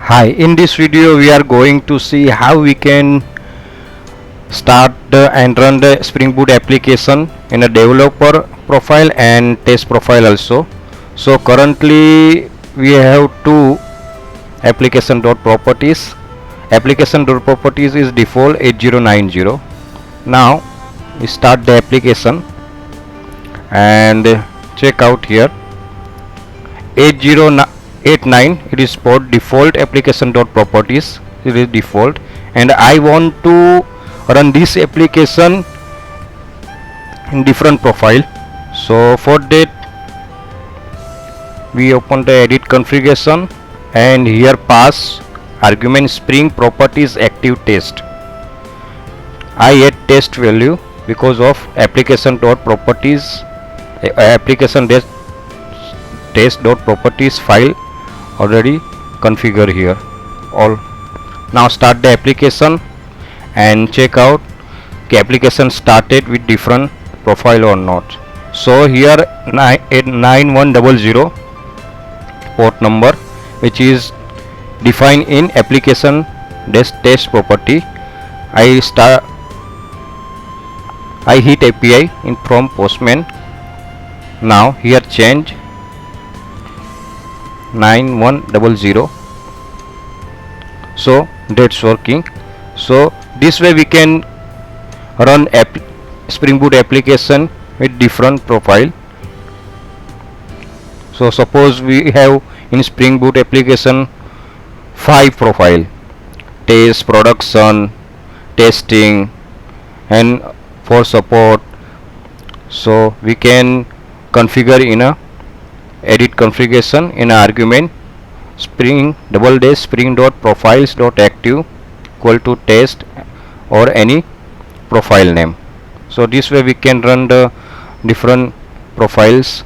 Hi, in this video we are going to see how we can start and run the Spring Boot application in a developer profile and test profile also. So currently we have two application.properties. Application.properties is default 8090. Now we start the application and check out here 8089, it is for default application.properties, it is default, and I want to run this application in different profile. So for that we open the edit configuration and here pass argument spring properties active test. I add test value because of application.properties application test.properties file already configure here all. Now start the application and check out the application started with different profile or not. So here 9100 port number which is defined in application test property. I hit API in from Postman. Now here change 9100, so that's working. So this way we can run Spring Boot application with different profile. So suppose we have in Spring Boot application 5 profile: test, production, testing, and for support. So we can configure in a edit configuration in a argument spring spring.profiles.active equal to test or any profile name. So this way we can run the different profiles